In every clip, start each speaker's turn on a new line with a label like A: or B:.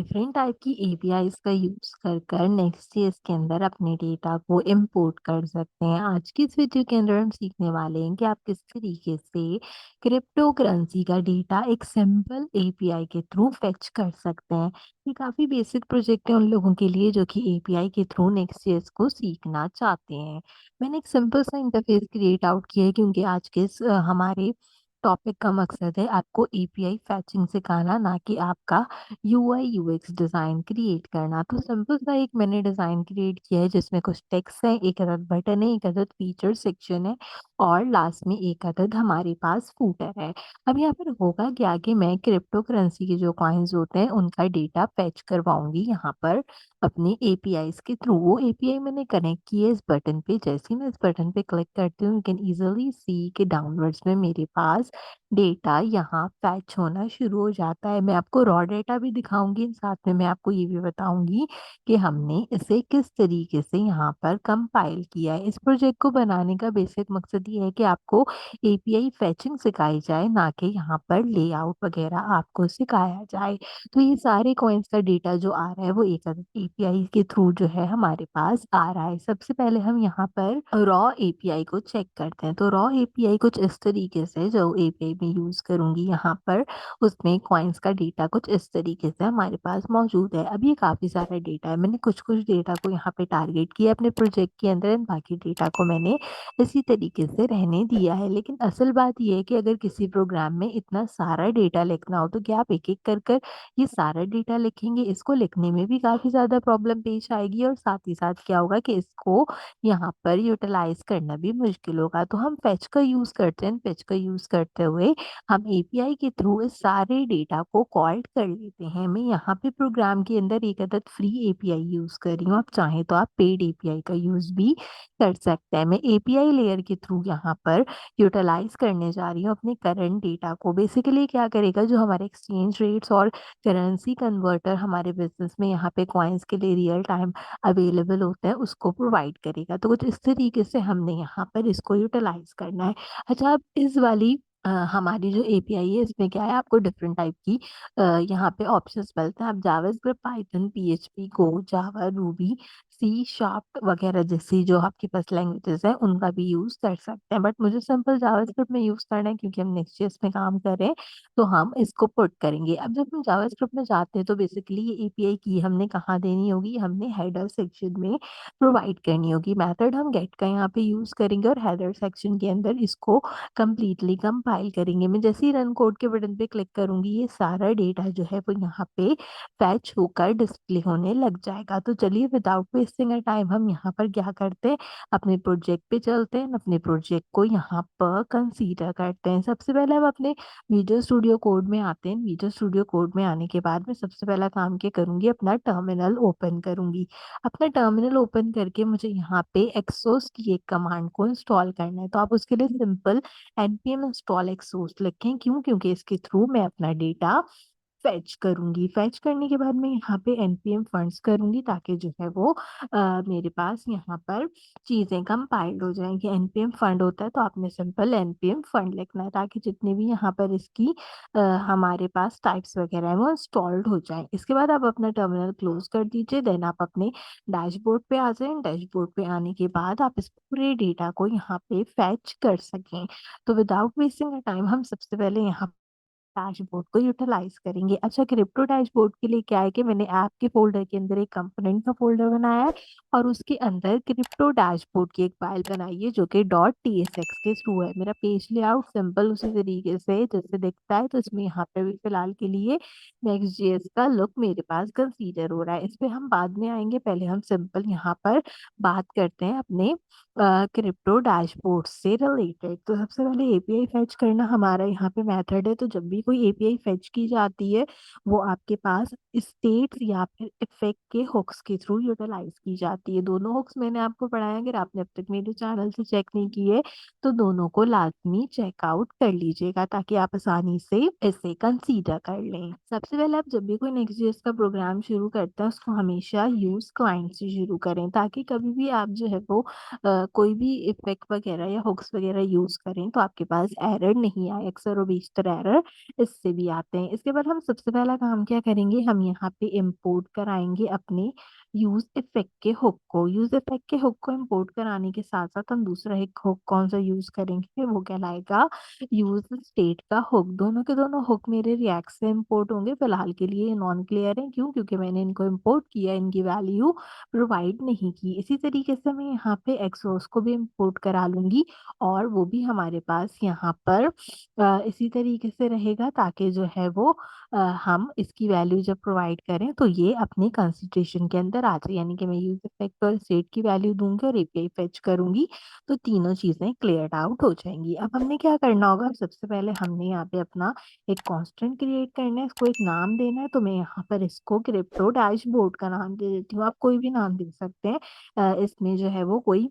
A: Different type की APIs का use कर कर नेक्स्ट.जेएस के अंदर अपने डेटा को इंपोर्ट कर सकते हैं। आज की इस वीडियो के अंदर हम सीखने वाले हैं कि आप किस तरीके से क्रिप्टो करेंसी का डेटा एक सिंपल एपीआई के थ्रू फेच कर सकते हैं। ये काफ़ी बेसिक प्रोजेक्ट है उन लोगों के लिए जो कि एपीआई के थ्रू नेक्स्ट.जेएस को सीखना चाहते हैं। मैंने एक सिंपल सा इंटरफेस क्रिएट आउट किया है क्योंकि आज के हमारे टॉपिक का मकसद है आपको एपीआई फैचिंग सिखाना, ना कि आपका यूआई यूएक्स डिज़ाइन क्रिएट करना। तो सिंपल सा एक मैंने डिज़ाइन क्रिएट किया है जिसमें कुछ टेक्स्ट है, एक अदद बटन है, एक अदद फीचर सेक्शन है और लास्ट में एक अदद हमारे पास फूटर है। अब यहाँ पर होगा क्या कि मैं क्रिप्टो करेंसी के जो कॉइन्स होते हैं उनका डेटा फेच करवाऊँगी यहाँ पर अपने एपीआईज़ के थ्रू। वो एपीआई मैंने कनेक्ट की है इस बटन पे। जैसे ही मैं इस बटन पे क्लिक करती हूँ, यू कैन ईज़िली सी कि डाउनवर्ड्स में मेरे पास डेटा यहाँ फैच होना शुरू हो जाता है। मैं आपको रॉ डेटा भी दिखाऊँगी, साथ में मैं आपको ये भी बताऊँगी कि हमने इसे किस तरीके से यहाँ पर कंपाइल किया है। इस प्रोजेक्ट को बनाने का बेसिक मकसद ये है कि आपको एपीआई फैचिंग सिखाई जाए, ना कि यहाँ पर लेआउट वगैरह आपको सिखाया जाए। तो ये सारे कॉइन्स का डेटा जो आ रहा है वो एक एपीआई के थ्रू जो है हमारे पास आ रहा है। सबसे पहले हम यहाँ पर रॉ एपीआई को चेक करते हैं। तो रॉ एपीआई कुछ इस तरीके से, जो एपीआई मैं यूज़ करूँगी यहाँ पर, उसमें कॉइन्स का डेटा कुछ इस तरीके से हमारे पास मौजूद है। अब ये काफ़ी सारा डेटा है। मैंने कुछ-कुछ डेटा को यहाँ पे टारगेट किया अपने प्रोजेक्ट के अंदर एंड बाकी डेटा को मैंने इसी तरीके से रहने दिया है। लेकिन असल बात ये है कि अगर किसी प्रोग्राम में इतना सारा डेटा लिखना हो तो क्या आप एक-एक कर ये सारा डेटा लिखेंगे? इसको लिखने में भी काफ़ी ज़्यादा प्रॉब्लम पेश आएगी और साथ ही साथ क्या होगा कि इसको यहाँ पर यूटिलाइज़ करना भी मुश्किल होगा। तो हम फेच का यूज़ करते हैं। फेच का यूज़ करते हुए हम एपीआई के थ्रू इस सारे डेटा को कॉल कर लेते हैं। मैं यहाँ पे प्रोग्राम के अंदर एक अदद फ्री एपीआई यूज़ कर रही हूँ। आप चाहें तो आप पेड एपीआई का यूज़ भी कर सकते हैं। मैं एपीआई लेयर के थ्रू यहाँ पर यूटिलाइज़ करने जा रही हूँ अपने करंट डेटा को। बेसिकली क्या करेगा, जो हमारे एक्सचेंज रेट्स और करेंसी कन्वर्टर हमारे बिज़नेस में यहाँ पे कॉइन्स के लिए रियल टाइम अवेलेबल होते हैं, उसको प्रोवाइड करेगा। तो कुछ इस तरीके से हमने यहाँ पर इसको यूटिलाइज़ करना है। अच्छा, अब इस वाली हमारी जो एपीआई है इसमें क्या है, आपको डिफरेंट टाइप की यहाँ पे ऑप्शंस मिलते हैं। आप जावास्क्रिप्ट, पाइथन, पीएचपी, गो, जावा, रूबी, सी शार्प वगैरह जैसी जो आपके पास लैंग्वेजेस हैं उनका भी यूज़ कर सकते हैं। बट मुझे सिंपल जावास्क्रिप्ट में यूज़ करना है क्योंकि हम नेक्स्ट.जेएस में काम कर रहे हैं, तो हम इसको पुट करेंगे। अब जब हम जावास्क्रिप्ट में जाते हैं तो बेसिकली ये एपीआई की हमने कहाँ देनी होगी, हमने हेडर सेक्शन में प्रोवाइड करनी होगी। मेथड हम गेट का यहाँ पे यूज़ करेंगे और हेडर सेक्शन के अंदर इसको कंप्लीटली कंपाइल करेंगे। मैं जैसे ही रन कोड के बटन पे क्लिक करूँगी, ये सारा डेटा जो है वो यहाँ पे फैच होकर डिस्प्ले होने लग जाएगा। तो चलिए विदाउट वेस्टिंग अ टाइम हम यहाँ पर क्या करते हैं, अपने प्रोजेक्ट पे चलते हैं, अपने प्रोजेक्ट को यहाँ पर कंसीडर करते हैं। सबसे पहले हम अपने विजुअल स्टूडियो कोड में आते हैं। विजुअल स्टूडियो कोड में आने के बाद मैं सबसे पहला काम क्या करूँगी, अपना टर्मिनल ओपन करूँगी। अपना टर्मिनल ओपन करके मुझे यहाँ पे एक्सोस की एक कमांड को इंस्टॉल करना है। तो आप उसके लिए सिंपल npm इंस्टॉल एक्सोस लिखें। क्यों? क्योंकि इसके थ्रू मैं अपना डेटा फेच करूँगी। फेच करने के बाद मैं यहाँ पे एनपीएम फंड्स करूँगी ताकि जो है वो मेरे पास यहाँ पर चीज़ें कंपाइल्ड हो जाएँगी। एनपीएम फंड होता है तो आपने सिंपल एनपीएम फंड लिखना है ताकि जितने भी यहाँ पर इसकी हमारे पास टाइप्स वगैरह हैं वो इंस्टॉल्ड हो जाएँ। इसके बाद आप अपना टर्मिनल क्लोज़ कर दीजिए। देन आप अपने डैशबोर्ड पे आ जाएँ। डैशबोर्ड पे आने के बाद आप इस पूरे डेटा को यहाँ पे फेच कर सकें। तो विदाउट वेस्टिंग अ टाइम हम सबसे पहले यहाँ डैशबोर्ड को यूटिलाइज़ करेंगे। अच्छा, क्रिप्टो डैशबोर्ड के लिए क्या है कि मैंने ऐप के फ़ोल्डर के अंदर एक कंपोनेंट का फ़ोल्डर बनाया है और उसके अंदर क्रिप्टो डैशबोर्ड की एक फ़ाइल बनाई है जो कि .tsx के थ्रू है। मेरा पेज लेआउट सिंपल उसी तरीके से जैसे दिखता है, तो इसमें यहाँ पे भी फ़िलहाल के लिए नेक्स्ट.जेएस का लुक मेरे पास कंसीडर हो रहा है। इस पे हम बाद में आएँगे, पहले हम सिंपल यहाँ पर बात करते हैं अपने क्रिप्टो डैशबोर्ड से रिलेटेड। तो सबसे पहले एपीआई फेच करना हमारा यहाँ पे मेथड है। तो जब भी कोई एपीआई फेच की जाती है वो आपके पास स्टेट्स या फिर इफेक्ट के हुक्स के थ्रू यूटिलाइज की जाती है। दोनों हुक्स मैंने आपको पढ़ाया, अगर आपने अब तक मेरे चैनल से चेक नहीं किए तो दोनों को लाजमी चेकआउट कर लीजिएगा ताकि आप आसानी से इसे कंसीडर कर लें। सबसे पहले आप जब भी कोई नेक्स्ट.जेएस का प्रोग्राम शुरू करते हैं उसको हमेशा यूज क्लाइंट से शुरू करें ताकि कभी भी आप जो है वो कोई भी इफ़ेक्ट वगैरह या हुक्स वगैरह यूज़ करें तो आपके पास एरर नहीं आए, अक्सर और बेशतर एरर इससे भी आते हैं। इसके बाद हम सबसे पहला काम क्या करेंगे, हम यहाँ पे इम्पोर्ट कराएँगे अपने यूज़ इफ़ेक्ट के हुक को। यूज़ इफ़ेक्ट के हुक को इम्पोर्ट कराने के साथ-साथ हम दूसरा एक हुक कौन-सा यूज़ करेंगे, वो कहलाएगा यूज़ स्टेट का हुक। दोनों के दोनों हुक मेरे रिएक्ट से इम्पोर्ट होंगे, फिलहाल के लिए ये नॉन क्लियर हैं। क्यों? क्योंकि मैंने इनको इम्पोर्ट किया, इनकी वैल्यू प्रोवाइड नहीं की। इसी तरीके से मैं यहाँ पे एक्सॉस्ट को भी इम्पोर्ट करा लूँगी और वो भी हमारे पास यहाँ पर इसी तरीके से रहेगा ताकि जो है वो हम इसकी वैल्यू जब प्रोवाइड करें तो ये अपनी कंसिडरेशन के अंदर आ जाए। यानी कि मैं यूज़ इफेक्ट और स्टेट की वैल्यू दूँगी और एपीआई फेच करूँगी, तो तीनों चीज़ें क्लियर्ड आउट हो जाएँगी। अब हमने क्या करना होगा, सबसे पहले हमने यहाँ पे अपना एक कांस्टेंट क्रिएट करना है, इसको एक नाम देना है, तो मैं यहाँ पर इसको क्रिप्टो डैशबोर्ड का नाम दे देती हूँ। आप कोई भी नाम दे सकते हैं। इसमें जो है वो कोई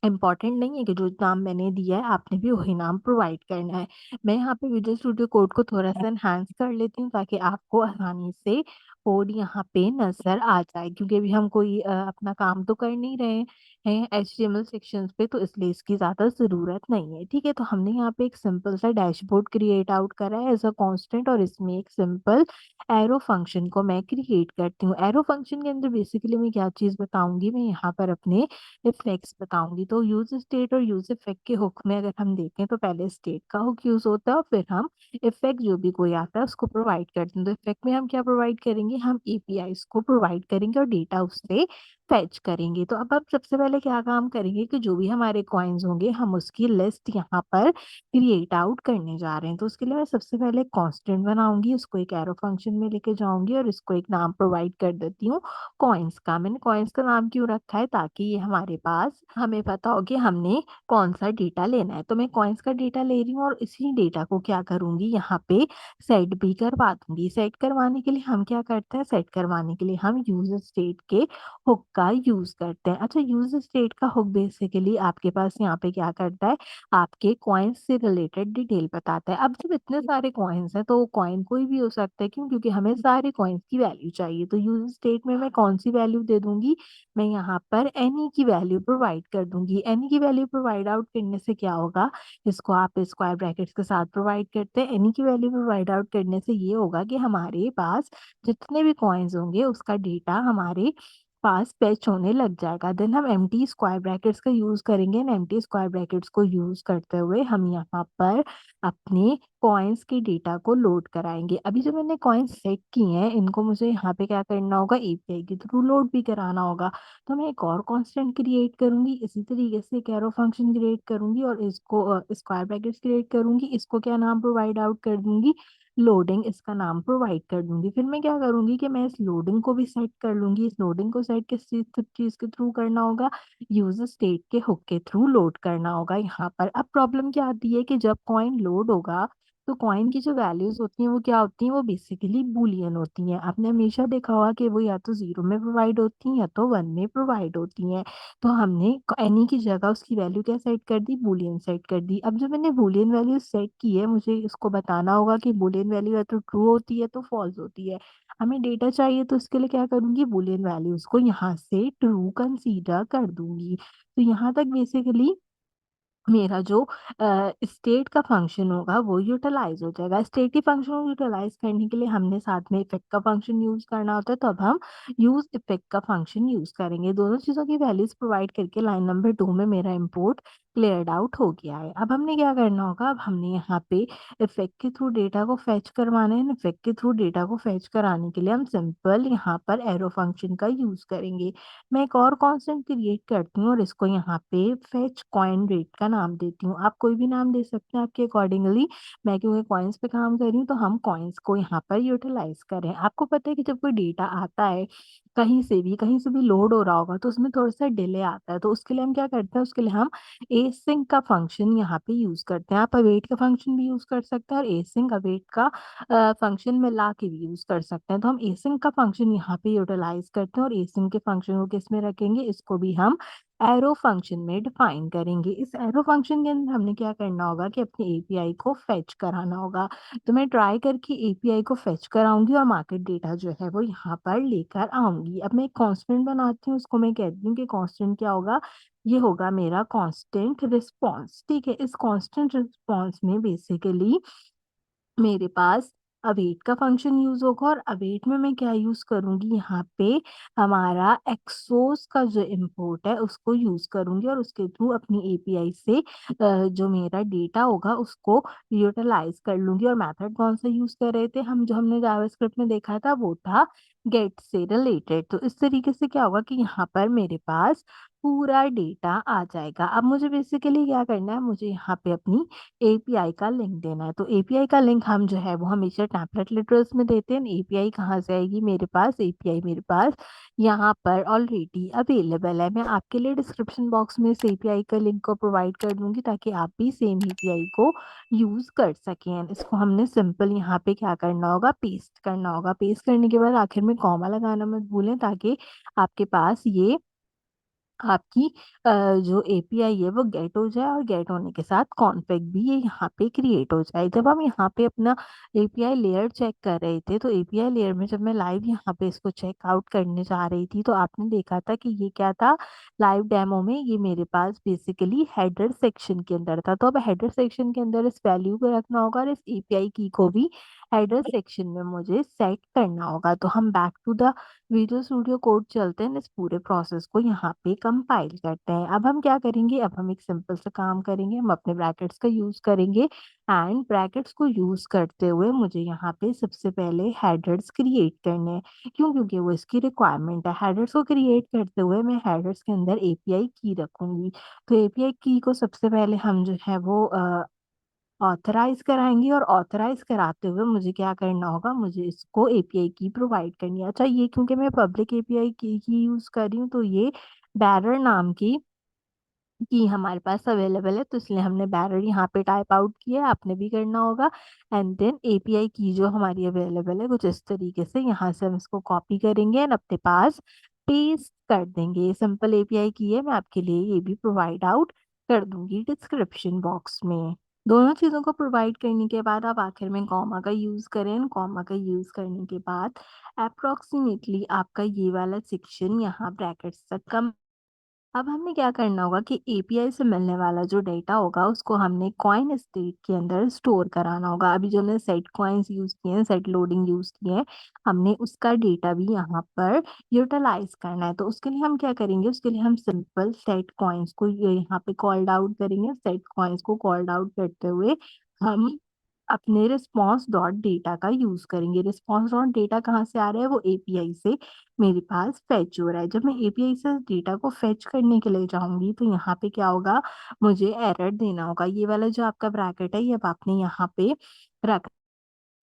A: इम्पोर्टेंट नहीं है कि जो नाम मैंने दिया है आपने भी वही नाम प्रोवाइड करना है। मैं यहाँ पे विजुअल स्टूडियो कोड को थोड़ा-सा एनहांस कर लेती हूँ ताकि आपको आसानी से कोड यहाँ पे नज़र आ जाए, क्योंकि अभी हम कोई अपना काम तो कर नहीं रहे हैं एचटीएमएल सेक्शंस पे, तो इसलिए इसकी ज़्यादा ज़रूरत नहीं है। ठीक है? तो हमने यहाँ पे एक सिंपल सा डैशबोर्ड क्रिएट आउट करा है एज़ अ कांस्टेंट और इसमें एक सिंपल एरो फंक्शन को मैं क्रिएट करती हूँ। एरो फंक्शन के अंदर बेसिकली मैं क्या चीज़ बताऊँगी, मैं यहाँ पर अपने इफेक्ट्स बताऊँगी। तो यूज़ स्टेट और यूज़ इफेक्ट के हुक में अगर हम देखें तो पहले स्टेट का हुक यूज़ होता है और फिर हम इफेक्ट जो भी कोई आता है उसको प्रोवाइड करते हैं। तो इफेक्ट में हम क्या प्रोवाइड करेंगे, हम एपीआईज़ को प्रोवाइड करेंगे और डेटा उससे फेच करेंगे। तो अब सबसे पहले क्या काम करेंगे कि जो भी हमारे कॉइन्स होंगे हम उसकी लिस्ट यहाँ पर क्रिएट आउट करने जा रहे हैं। तो उसके लिए मैं सबसे पहले कांस्टेंट बनाऊँगी, उसको एक एरो फंक्शन में लेके जाऊँगी और इसको एक नाम प्रोवाइड कर देती हूँ कॉइन्स का। मैंने कॉइन्स का नाम क्यों रखा है, ताकि ये हमारे पास हमें पता हो कि हमने कौन-सा डेटा लेना है। तो मैं कॉइन्स का डेटा ले रही हूँ और इसी डेटा को क्या करूँगी, यहाँ पे सेट भी करवा दूँगी। सेट करवाने के लिए हम क्या करते हैं, सेट करवाने के लिए हम यूज़र स्टेट के हुक का यूज़ करते हैं। अच्छा, यूज़र स्टेट का हुक बेसिकली आपके पास यहाँ पे क्या करता है, आपके कॉइन्स से रिलेटेड डिटेल बताता है। अब जब इतने सारे कॉइन्स हैं तो कॉइन कोई भी हो सकता है। क्यों? क्योंकि हमें सारे कॉइन्स की वैल्यू चाहिए। तो यूज़र स्टेट में मैं कौन-सी वैल्यू दे दूँगी, मैं यहाँ पर एनी की वैल्यू प्रोवाइड कर दूँगी। एनी की वैल्यू प्रोवाइड आउट करने से क्या होगा, इसको आप स्क्वायर ब्रैकेट्स के साथ प्रोवाइड करते हैं। एनी की वैल्यू प्रोवाइड आउट करने से ये होगा कि हमारे पास जितने भी कॉइन्स होंगे उसका डेटा हमारे पास फेच होने लग जाएगा। देन हम एम्प्टी स्क्वायर ब्रैकेट्स का यूज़ करेंगे एंड एम्प्टी स्क्वायर ब्रैकेट्स को यूज़ करते हुए हम यहाँ पर अपने कॉइन्स के डेटा को लोड कराएँगे। अभी जो मैंने कॉइन्स सेट किए हैं इनको मुझे यहाँ पे क्या करना होगा, एपीआई के थ्रू लोड भी कराना होगा। तो मैं एक और कांस्टेंट क्रिएट करूँगी, इसी तरीके से एक एरो फंक्शन क्रिएट करूँगी और इसको स्क्वायर ब्रैकेट्स क्रिएट करूँगी। इसको क्या नाम प्रोवाइड आउट कर दूँगी, लोडिंग इसका नाम प्रोवाइड कर दूँगी। फिर मैं क्या करूँगी कि मैं इस लोडिंग को भी सेट कर लूँगी। इस लोडिंग को सेट किस चीज़ के थ्रू करना होगा, यूज़र स्टेट के हुक के थ्रू लोड करना होगा यहाँ पर। अब प्रॉब्लम क्या आती है कि जब कॉइन लोड होगा तो कॉइन की जो वैल्यूज़ होती हैं वो क्या होती हैं, वो बेसिकली बूलियन होती हैं। आपने हमेशा देखा होगा कि वो या तो 0 में प्रोवाइड होती हैं या तो 1 में प्रोवाइड होती हैं। तो हमने एनी की जगह उसकी वैल्यू क्या सेट कर दी, बूलियन सेट कर दी। अब जब मैंने बूलियन वैल्यू सेट की है, मुझे इसको बताना होगा कि बूलियन वैल्यू या तो ट्रू होती है तो फॉल्स होती है। हमें डेटा चाहिए तो इसके लिए क्या करूँगी, बूलियन वैल्यूज़ को यहाँ से ट्रू कंसीडर कर दूँगी। तो यहाँ तक बेसिकली मेरा जो स्टेट का फंक्शन होगा वो यूटिलाइज़ हो जाएगा। स्टेट के फंक्शन को यूटिलाइज़ करने के लिए हमने साथ में इफेक्ट का फंक्शन यूज़ करना होता है, तो अब हम यूज़ इफेक्ट का फंक्शन यूज़ करेंगे। दोनों चीज़ों की वैल्यूज़ प्रोवाइड करके लाइन नंबर 2 में मेरा इम्पोर्ट क्लियर्ड आउट हो गया है। अब हमने क्या करना होगा, अब हमने यहाँ पे इफेक्ट के थ्रू डेटा को फेच करवाना है। इफेक्ट के थ्रू डेटा को फेच कराने के लिए हम सिंपल यहाँ पर एरो फंक्शन का यूज़ करेंगे। मैं एक और कांस्टेंट क्रिएट करती हूँ और इसको यहाँ पे फेच कॉइन रेट का नाम देती हूँ। आप कोई भी नाम दे सकते हैं आपके अकॉर्डिंगली। मैं क्योंकि कॉइन्स पे काम कर रही हूँ तो हम कॉइन्स को यहाँ पर यूटिलाइज़ करें। आपको पता है कि जब कोई डेटा आता है कहीं से भी लोड हो रहा होगा तो उसमें थोड़ा-सा डिले आता है। तो उसके लिए हम क्या करते हैं, उसके लिए हम एसिंक का फंक्शन यहाँ पे यूज़ करते हैं। आप अवेट का फंक्शन भी यूज़ कर सकते हैं और एसिंक अवेट का फंक्शन मिला के भी यूज़ कर सकते हैं। तो हम एसिंक का फंक्शन यहाँ पे यूटिलाइज़ करते हैं और एसिंक के फंक्शन को किसमें रखेंगे, इसको भी हम एरो फंक्शन में डिफाइन करेंगे। इस एरो फंक्शन के अंदर हमने क्या करना होगा कि अपनी एपीआई को फेच कराना होगा। तो मैं ट्राई करके एपीआई को फेच कराऊंगी और मार्केट डेटा जो है वो यहाँ पर लेकर आऊंगी। अब मैं एक कांस्टेंट बनाती हूँ, उसको मैं कहती हूँ कि कांस्टेंट क्या होगा, ये होगा मेरा कांस्टेंट रिस्पॉन्स। ठीक है, इस कांस्टेंट रिस्पॉन्स में बेसिकली मेरे पास अवेट का फंक्शन यूज होगा और अवेट में मैं क्या यूज करूंगी, यहाँ पे हमारा एक्सोस का जो इम्पोर्ट है उसको यूज करूंगी और उसके थ्रू अपनी एपीआई से जो मेरा डेटा होगा उसको यूटिलाइज कर लूंगी। और मेथड कौन सा यूज कर रहे थे हम, जो हमने जावास्क्रिप्ट में देखा था वो था गेट से रिलेटेड। तो इस तरीके से क्या होगा कि यहाँ पर मेरे पास पूरा डेटा आ जाएगा। अब मुझे बेसिकली क्या करना है, मुझे यहाँ पे अपनी एपीआई का लिंक देना है। तो एपीआई का लिंक हम जो है वो हमेशा टेम्पलेट लिटरल्स में देते हैं। एपीआई कहाँ से आएगी मेरे पास, एपीआई मेरे पास यहाँ पर ऑलरेडी अवेलेबल है। मैं आपके लिए डिस्क्रिप्शन बॉक्स में इस एपीआई का लिंक को प्रोवाइड कर दूंगी ताकि आप भी सेम एपीआई को यूज कर सकें। इसको हमने सिंपल यहाँ पे क्या करना होगा, पेस्ट करना होगा। पेस्ट करने के बाद आखिर में कॉमा लगाना मत भूलें ताकि आपके पास ये आपकी जो एपीआई है वो गेट हो जाए और गेट होने के साथ कॉन्फ़िग भी ये यहाँ पे क्रिएट हो जाए। जब हम यहाँ पे अपना एपीआई लेयर चेक कर रहे थे तो एपीआई लेयर में जब मैं लाइव यहाँ पे इसको चेकआउट करने जा रही थी तो आपने देखा था कि ये क्या था, लाइव डेमो में ये मेरे पास बेसिकली हेडर सेक्शन के अंदर था। तो अब हेडर सेक्शन के अंदर इस वैल्यू को रखना होगा और इस एपीआई की को भी हेडर सेक्शन में मुझे सेट करना होगा। तो हम back to the Visual Studio Code चलते हैं, इस पूरे प्रोसेस को यहाँ पे कंपाइल करते हैं। अब हम क्या करेंगे, अब हम एक सिंपल सा काम करेंगे, हम अपने ब्रैकेट्स का यूज करेंगे एंड ब्रैकेट्स को यूज करते हुए मुझे यहाँ पे सबसे पहले हेडर्स क्रिएट करने हैं। क्यों, क्योंकि वो इसकी रिक्वायरमेंट है। हेडर्स को क्रिएट करते हुए मैं हेडर्स के अंदर एपीआई की रखूंगी। तो एपीआई की को सबसे पहले हम जो है वो ऑथराइज कराएंगे और ऑथराइज कराते हुए मुझे क्या करना होगा, मुझे इसको एपीआई की प्रोवाइड करनी है। अच्छा, ये क्योंकि मैं पब्लिक एपीआई की यूज कर रही हूँ तो ये बैरर नाम की हमारे पास अवेलेबल है, तो इसलिए हमने बैरर यहाँ पे टाइप आउट किया है, आपने भी करना होगा। एंड देन एपीआई की जो हमारी अवेलेबल है कुछ इस तरीके से यहाँ से हम इसको कॉपी करेंगे एंड अपने पास पेस्ट कर देंगे। सिंपल एपीआई की है, मैं आपके लिए ये भी प्रोवाइड आउट कर दूंगी डिस्क्रिप्शन बॉक्स में। दोनों चीज़ों को प्रोवाइड करने के बाद आप आखिर में कॉमा का यूज़ करें। कॉमा का यूज़ करने के बाद अप्रोक्सीमेटली आपका ये वाला सेक्शन यहाँ ब्रैकेट्स तक कम। अब हमने क्या करना होगा कि एपीआई से मिलने वाला जो डेटा होगा उसको हमने कॉइन स्टेट के अंदर स्टोर कराना होगा। अभी जो हमने सेट कॉइन्स यूज किए हैं, सेट लोडिंग यूज किए हैं, हमने उसका डेटा भी यहाँ पर यूटिलाइज करना है। तो उसके लिए हम क्या करेंगे, उसके लिए हम सिंपल सेट कॉइन्स को यहाँ पे कॉल्ड आउट करेंगे। सेट कॉइन्स को कॉल्ड आउट करते हुए हम अपने रिस्पॉन्स डॉट डेटा का यूज करेंगे। रिस्पॉन्स डॉट डेटा कहाँ से आ रहा है, वो एपीआई से मेरे पास फेच हो रहा है। जब मैं एपीआई से डेटा को फेच करने के लिए जाऊंगी तो यहाँ पे क्या होगा, मुझे एरर देना होगा। ये वाला जो आपका ब्रैकेट है ये अब आपने यहाँ पे रख,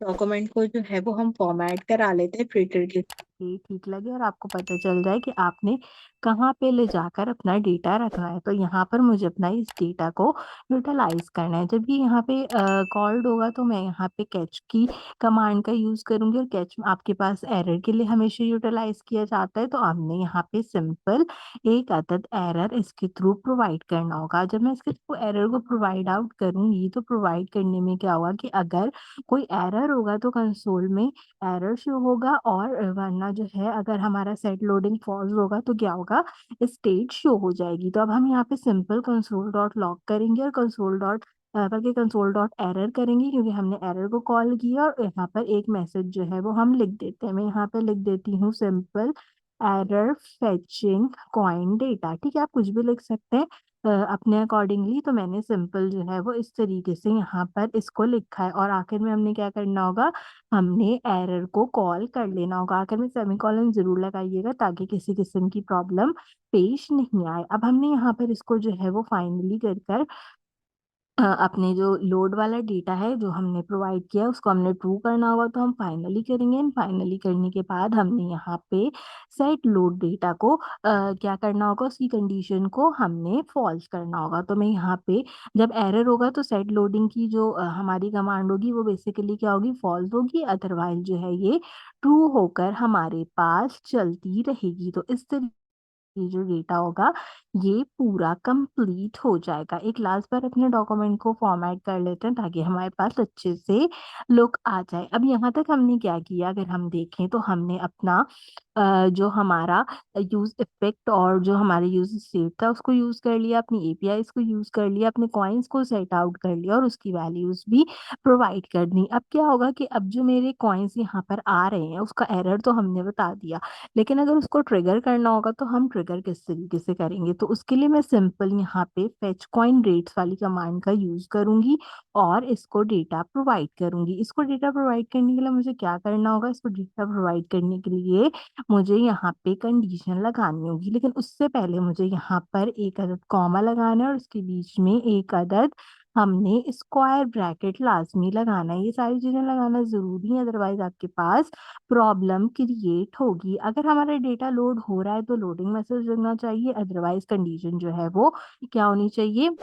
A: डॉक्यूमेंट को जो है वो हम फॉर्मेट करा लेते हैं फिल्टर के ये ठीक लगे और आपको पता चल जाए कि आपने कहाँ पे ले जाकर अपना डेटा रखना है। तो यहाँ पर मुझे अपना इस डेटा को यूटिलाइज करना है। जब ये यहाँ पे कॉल्ड होगा तो मैं यहाँ पे कैच की कमांड का यूज करूंगी और कैच आपके पास एरर के लिए हमेशा यूटिलाइज किया जाता है। तो आपने यहाँ पे सिंपल एक अदद एरर इसके थ्रू प्रोवाइड करना होगा। जब मैं इसके थ्रू एरर को प्रोवाइड आउट करूंगी तो प्रोवाइड करने में क्या होगा कि अगर कोई एरर होगा तो कंसोल में एरर शो होगा और वरना जो है अगर हमारा सेट लोडिंग फॉल्स होगा तो क्या होगा, स्टेट शो हो जाएगी। तो अब हम यहाँ पे सिंपल कंसोल डॉट लॉग करेंगे और कंसोल डॉट बल्कि कंसोल डॉट एरर करेंगे क्योंकि हमने एरर को कॉल किया और यहाँ पर एक मैसेज जो है वो हम लिख देते हैं। मैं यहाँ पे लिख देती हूँ simple error fetching coin data. ठीक है, आप कुछ भी लिख सकते हैं अपने अकॉर्डिंगली। तो मैंने सिंपल जो है वो इस तरीके से यहाँ पर इसको लिखा है और आखिर में हमने क्या करना होगा, हमने एरर को कॉल कर लेना होगा। आखिर में सेमीकोलन जरूर लगाइएगा ताकि किसी किस्म की प्रॉब्लम पेश नहीं आए। अब हमने यहाँ पर इसको जो है वो फाइनली कर कर अपने जो लोड वाला डेटा है जो हमने प्रोवाइड किया है उसको हमने ट्रू करना होगा। तो हम फाइनली करेंगे एंड फाइनली करने के बाद हमने यहाँ पे सेट लोड डेटा को क्या करना होगा, उसकी कंडीशन को हमने फॉल्स करना होगा। तो मैं यहाँ पे जब एरर होगा तो सेट लोडिंग की जो हमारी कमांड होगी वो बेसिकली क्या होगी, फॉल्स होगी। अदरवाइज जो है ये ट्रू होकर हमारे पास चलती रहेगी। तो इस तरीके ये जो डेटा होगा ये पूरा कंप्लीट हो जाएगा। एक लास्ट बार अपने डॉक्यूमेंट को फॉर्मेट कर लेते हैं ताकि हमारे पास अच्छे से लुक आ जाए। अब यहाँ तक हमने क्या किया, अगर हम देखें तो हमने अपना जो हमारा यूज इफेक्ट और जो हमारे यूज स्टेट था उसको यूज कर लिया, अपनी एपीआईज को यूज कर लिया, अपने कॉइन्स को सेट आउट कर लिया और उसकी वैल्यूज भी प्रोवाइड कर दी। अब क्या होगा कि अब जो मेरे कॉइन्स यहाँ पर आ रहे हैं उसका एरर तो हमने बता दिया, लेकिन अगर उसको ट्रिगर करना होगा तो हम ट्रिगर किस तरीके से करेंगे। तो उसके लिए मैं सिंपल यहाँ पे फेच कॉइन रेट्स वाली कमांड का यूज करूंगी और इसको डेटा प्रोवाइड करूंगी। इसको डेटा प्रोवाइड करने के लिए मुझे क्या करना होगा, इसको डेटा प्रोवाइड करने के लिए मुझे यहाँ पे कंडीशन लगानी होगी, लेकिन उससे पहले मुझे यहाँ पर एक अदद कॉमा लगाना है और उसके बीच में एक अदद हमने स्क्वायर ब्रैकेट लाजमी लगाना है। ये सारी चीजें लगाना जरूरी है, अदरवाइज आपके पास प्रॉब्लम क्रिएट होगी। अगर हमारा डेटा लोड हो रहा है तो लोडिंग मैसेज लगना चाहिए, अदरवाइज कंडीशन जो है वो क्या होनी चाहिए,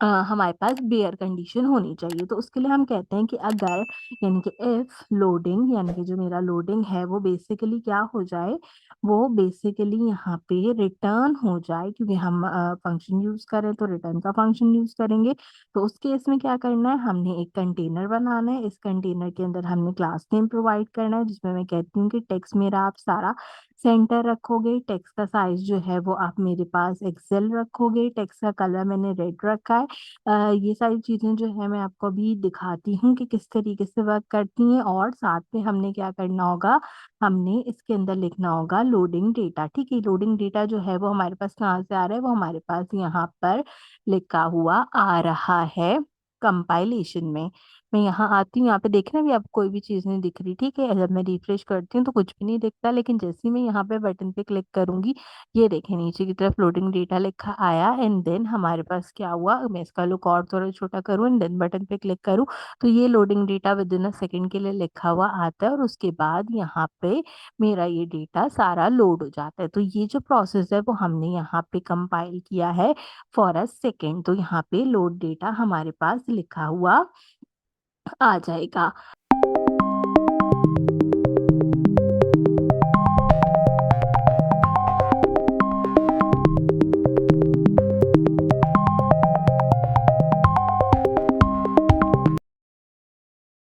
A: हमारे पास बेयर कंडीशन होनी चाहिए। तो उसके लिए हम कहते हैं कि अगर यानी कि इफ लोडिंग यानी कि जो मेरा लोडिंग है वो बेसिकली क्या हो जाए, वो बेसिकली यहाँ पे रिटर्न हो जाए, क्योंकि हम फंक्शन यूज करें तो रिटर्न का फंक्शन यूज करेंगे। तो उस केस में क्या करना है, हमने एक कंटेनर बनाना है। इस कंटेनर के अंदर हमने क्लास नेम प्रोवाइड करना है, जिसमें मैं कहती हूँ कि टेक्स्ट मेरा आप सारा सेंटर रखोगे, टेक्स्ट का साइज जो है वो आप मेरे पास एक्सेल रखोगे, टेक्स्ट का कलर मैंने रेड रखा है। ये सारी चीजें जो है मैं आपको अभी दिखाती हूँ कि किस तरीके से वर्क करती हैं। और साथ में हमने क्या करना होगा, हमने इसके अंदर लिखना होगा लोडिंग डेटा। ठीक है, लोडिंग डेटा जो है वो हमारे पास कहाँ से आ रहा है, वो हमारे पास यहाँ पर लिखा हुआ आ रहा है कंपाइलेशन में। मैं यहाँ आती हूँ, यहाँ पे देखना भी आपको कोई भी चीज़ नहीं दिख रही। ठीक है, जब मैं रिफ्रेश करती हूँ तो कुछ भी नहीं दिखता, लेकिन जैसे ही मैं यहाँ पे बटन पे क्लिक करूंगी, ये देखें नीचे की तरफ लोडिंग डेटा लिखा आया। एंड देन हमारे पास क्या हुआ, मैं इसका लुक और थोड़ा छोटा करूँ एंड देन बटन पे क्लिक करूँ तो ये loading data with in a second के लिए लिखा हुआ आता है और उसके बाद यहाँ पे मेरा ये डेटा सारा लोड हो जाता है। तो ये जो प्रोसेस है वो हमने यहाँ पे कंपाइल किया है फॉर अ सेकेंड। तो यहाँ पे लोड डेटा हमारे पास लिखा हुआ आ जाएगा।